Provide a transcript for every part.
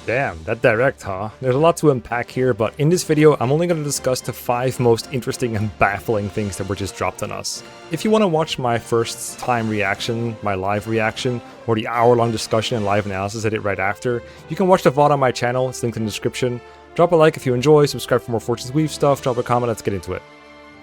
Damn, that direct, huh? There's a lot to unpack here, but in this video, I'm only going to discuss the 5 most interesting and baffling things that were just dropped on us. If you want to watch my first time reaction, my live reaction, or the hour-long discussion and live analysis I did right after, you can watch the VOD on my channel, it's linked in the description. Drop a like if you enjoy, subscribe for more Fortune's Weave stuff, drop a comment, let's get into it.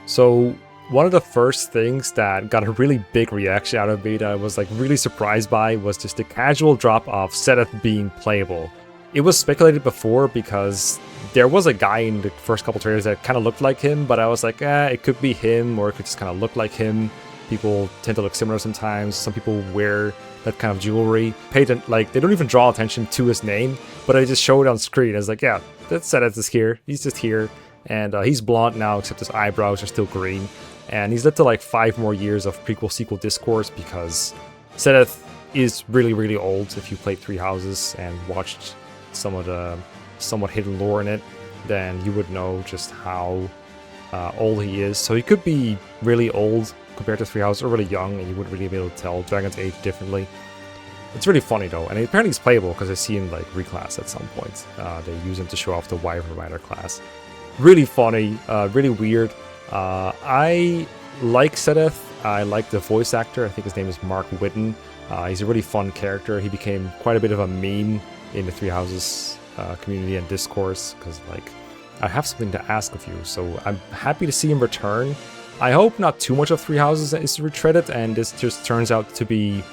So, one of the first things that got a really big reaction out of me that I was like really surprised by was just the casual drop of Seteth being playable. It was speculated before because there was a guy in the first couple trailers that kind of looked like him, but I was like, it could be him or it could just kind of look like him. People tend to look similar sometimes. Some people wear that kind of jewelry. They don't even draw attention to his name, but I just show it on screen. I was like, yeah, that's Seteth is here. He's just here. And he's blonde now, except his eyebrows are still green. And he's led to like 5 more years of prequel-sequel discourse because Seteth is really, really old. If you played Three Houses and watched some of the somewhat hidden lore in it, then you would know just how old he is. So he could be really old compared to Three Houses, or really young, and you wouldn't really be able to tell Dragon's age differently. It's really funny though, and apparently he's playable because I see him like reclass at some point. They use him to show off the Wyvern Rider class. Really funny, really weird. I like Seteth. I like the voice actor. I think his name is Mark Whitten. He's a really fun character. He became quite a bit of a meme in the Three Houses community and discourse because, like, I have something to ask of you. So I'm happy to see him return. I hope not too much of Three Houses is retreaded, and this just turns out to be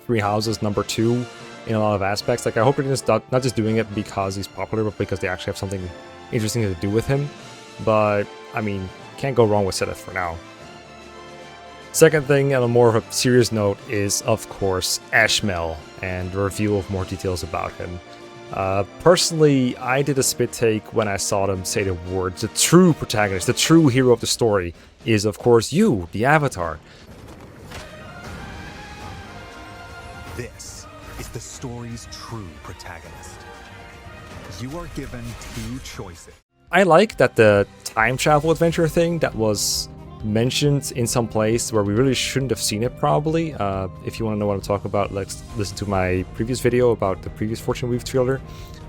Three Houses number 2 in a lot of aspects. Like, I hope they're just not just doing it because he's popular, but because they actually have something interesting to do with him. But I mean, can't go wrong with Seteth for now. Second thing, on a more of a serious note, is of course Ashmel and the reveal of more details about him. Personally, I did a spit take when I saw them say the words. The true protagonist, the true hero of the story, is of course you, the Avatar. This is the story's true protagonist. You are given 2 choices. I like that the time travel adventure thing that was mentioned in some place where we really shouldn't have seen it probably. If you want to know what I'm talking about, let's listen to my previous video about the previous Fortune Weave trailer.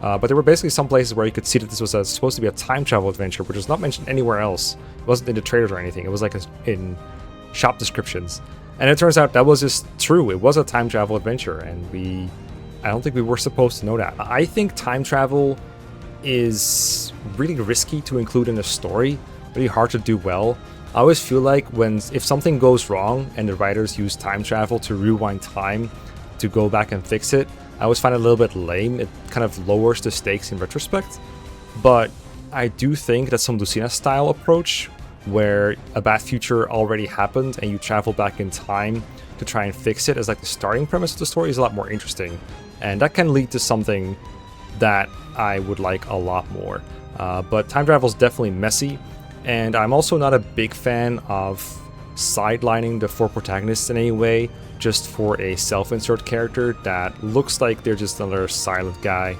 But there were basically some places where you could see that this was supposed to be a time travel adventure, which was not mentioned anywhere else. It wasn't in the trailers or anything. It was like in shop descriptions. And it turns out that was just true. It was a time travel adventure, and I don't think we were supposed to know that. I think time travel is really risky to include in a story, really hard to do well. I always feel like if something goes wrong and the writers use time travel to rewind time to go back and fix it, I always find it a little bit lame. It kind of lowers the stakes in retrospect. But I do think that some Lucina style approach, where a bad future already happened and you travel back in time to try and fix it as like the starting premise of the story, is a lot more interesting. And that can lead to something that I would like a lot more. But time travel is definitely messy. And I'm also not a big fan of sidelining the 4 protagonists in any way, just for a self-insert character that looks like they're just another silent guy,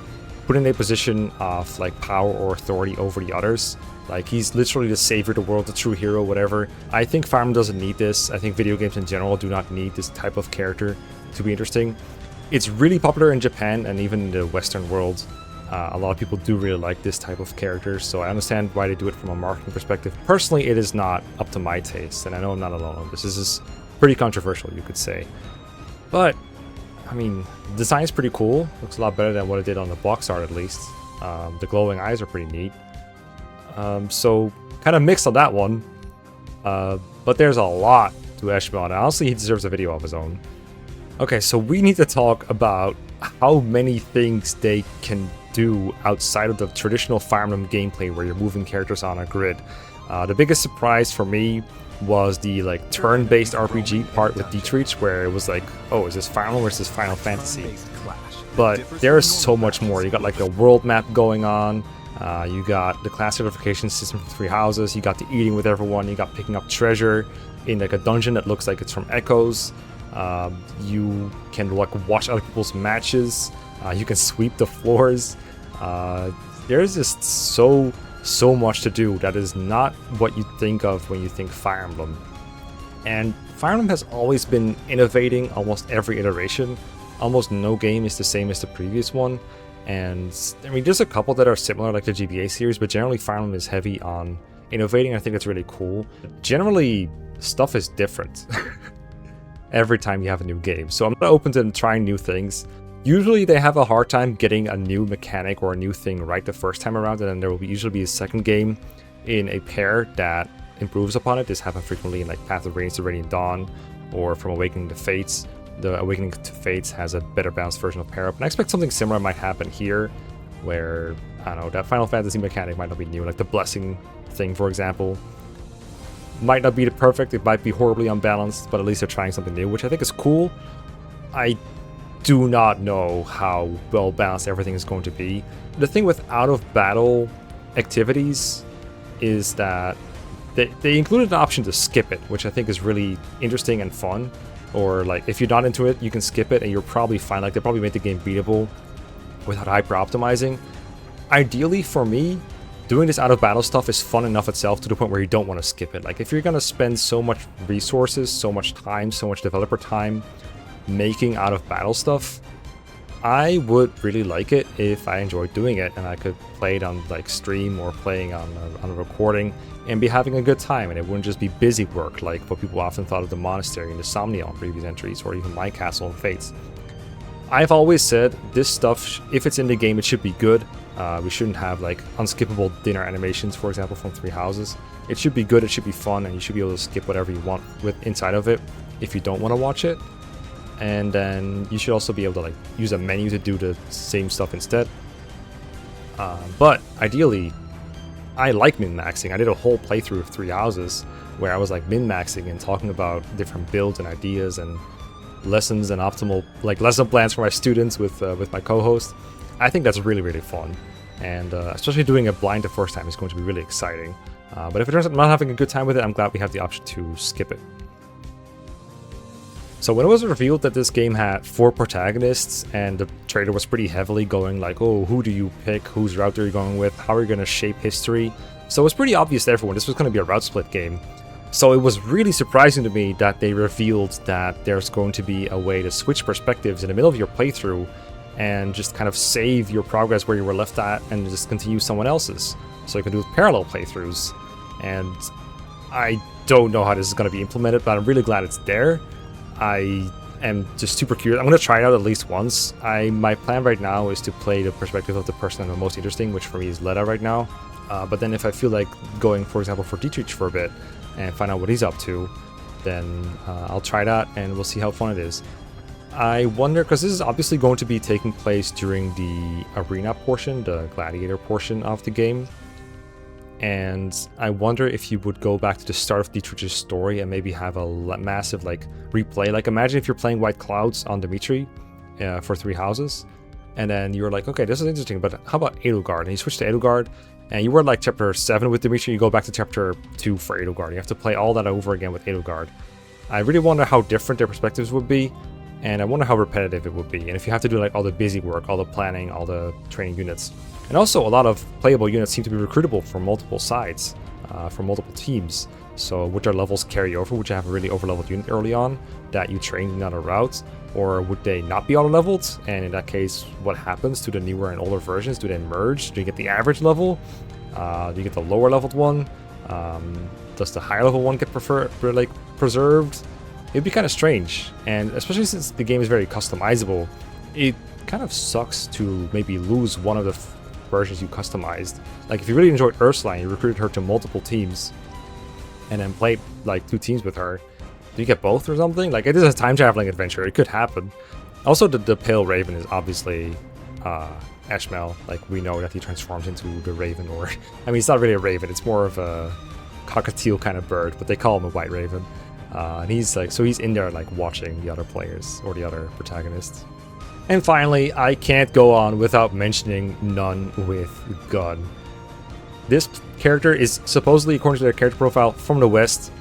put in a position of like power or authority over the others. Like, he's literally the savior of the world, the true hero, whatever. I think Fire Emblem doesn't need this. I think video games in general do not need this type of character to be interesting. It's really popular in Japan and even in the Western world. A lot of people do really like this type of character, so I understand why they do it from a marketing perspective. Personally, it is not up to my taste, and I know I'm not alone on this. This is pretty controversial, you could say. But, I mean, the design is pretty cool. Looks a lot better than what it did on the box art, at least. The glowing eyes are pretty neat. So, kind of mixed on that one. But there's a lot to Ashmel, and honestly, he deserves a video of his own. Okay, so we need to talk about how many things they can do outside of the traditional Fire Emblem gameplay where you're moving characters on a grid. The biggest surprise for me was the like turn-based RPG part with Dietrich, where it was like, oh, is this Fire Emblem or is this Final Fantasy? But there's so much more. You got like a world map going on. You got the class certification system for Three Houses. You got the eating with everyone. You got picking up treasure in like a dungeon that looks like it's from Echoes. You can like watch other people's matches. You can sweep the floors. There's just so much to do that is not what you think of when you think Fire Emblem. And Fire Emblem has always been innovating almost every iteration. Almost no game is the same as the previous one. And I mean, there's a couple that are similar, like the GBA series, but generally Fire Emblem is heavy on innovating. I think that's really cool. Generally, stuff is different every time you have a new game, so I'm not open to them trying new things. Usually they have a hard time getting a new mechanic or a new thing right the first time around, and then there will usually be a second game in a pair that improves upon it. This happens frequently in like Path of Radiance to Radiant Dawn, or from Awakening to Fates. The Awakening to Fates has a better balanced version of pair up, and I expect something similar might happen here, where, I don't know, that Final Fantasy mechanic might not be new, like the blessing thing, for example. Might not be the perfect, it might be horribly unbalanced, but at least they're trying something new, which I think is cool. I do not know how well balanced everything is going to be. The thing with out of battle activities is that they included an option to skip it, which I think is really interesting and fun. Or like, if you're not into it, you can skip it and you're probably fine. Like, they probably made the game beatable without hyper optimizing. Ideally for me, doing this out of battle stuff is fun enough itself to the point where you don't want to skip it. Like, if you're gonna spend so much resources, so much time, so much developer time making out of battle stuff, I would really like it if I enjoyed doing it and I could play it on like stream or playing on a recording and be having a good time, and it wouldn't just be busy work like what people often thought of the Monastery and the Somnia on previous entries, or even My Castle and Fates. I've always said this stuff, if it's in the game, it should be good. We shouldn't have like unskippable dinner animations, for example, from Three Houses. It should be good, it should be fun, and you should be able to skip whatever you want with inside of it if you don't want to watch it. And then you should also be able to like use a menu to do the same stuff instead. But ideally, I like min-maxing. I did a whole playthrough of Three Houses where I was like min-maxing and talking about different builds and ideas and lessons and optimal like lesson plans for my students with my co-host. I think that's really, really fun, and especially doing it blind the first time is going to be really exciting. But if it turns out I'm not having a good time with it, I'm glad we have the option to skip it. So when it was revealed that this game had 4 protagonists, and the trailer was pretty heavily going like, oh, who do you pick, whose route are you going with, how are you going to shape history? So it was pretty obvious to everyone this was going to be a route split game. So it was really surprising to me that they revealed that there's going to be a way to switch perspectives in the middle of your playthrough and just kind of save your progress where you were left at and just continue someone else's. So you can do parallel playthroughs. And I don't know how this is going to be implemented, but I'm really glad it's there. I am just super curious. I'm going to try it out at least once. My plan right now is to play the perspective of the person I'm the most interesting, which for me is Leda right now. But then if I feel like going, for example, for Dietrich for a bit and find out what he's up to, then I'll try that and we'll see how fun it is. I wonder, because this is obviously going to be taking place during the arena portion, the gladiator portion of the game. And I wonder if you would go back to the start of Dietrich's story and maybe have a massive like replay. Like, imagine if you're playing White Clouds on Dimitri for Three Houses, and then you were like, okay, this is interesting, but how about Edelgard? And you switch to Edelgard, and you were like chapter 7 with Dimitri, you go back to chapter 2 for Edelgard. You have to play all that over again with Edelgard. I really wonder how different their perspectives would be, and I wonder how repetitive it would be, and if you have to do like all the busy work, all the planning, all the training units. And also, a lot of playable units seem to be recruitable from multiple sides, from multiple teams. So would their levels carry over? Would you have a really overleveled unit early on that you trained in another route? Or would they not be auto-leveled? And in that case, what happens to the newer and older versions? Do they merge? Do you get the average level? Do you get the lower leveled one? Does the higher level one get preserved? It'd be kind of strange. And especially since the game is very customizable, it kind of sucks to maybe lose one of the versions you customized. Like, if you really enjoyed Ursula and you recruited her to multiple teams and then played like 2 teams with her, do you get both or something? Like, it is a time traveling adventure, it could happen. Also, the Pale Raven is obviously Ashmel. Like, we know that he transforms into the Raven, or I mean, it's not really a raven, it's more of a cockatiel kind of bird, but they call him a White Raven. And he's like, so he's in there like watching the other players or the other protagonists. And finally, I can't go on without mentioning None with Gun. This character is supposedly, according to their character profile, from the West,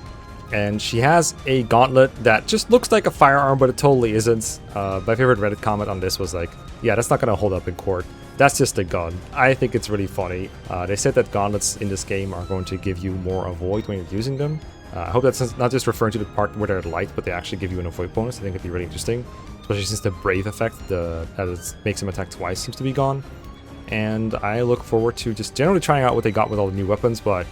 and she has a gauntlet that just looks like a firearm, but it totally isn't. My favorite Reddit comment on this was like, yeah, that's not going to hold up in court. That's just a gun. I think it's really funny. They said that gauntlets in this game are going to give you more avoid when you're using them. I hope that's not just referring to the part where they're light, but they actually give you an avoid bonus. I think it'd be really interesting. especially since the Brave effect, that it makes him attack twice, seems to be gone. And I look forward to just generally trying out what they got with all the new weapons, but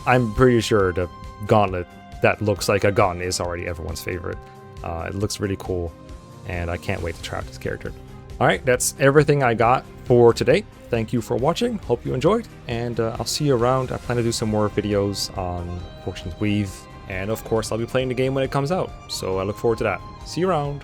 I'm pretty sure the gauntlet that looks like a gun is already everyone's favorite. It looks really cool, and I can't wait to try out this character. Alright, that's everything I got for today. Thank you for watching, hope you enjoyed, and I'll see you around. I plan to do some more videos on Fortune's Weave, and of course I'll be playing the game when it comes out, so I look forward to that. See you around!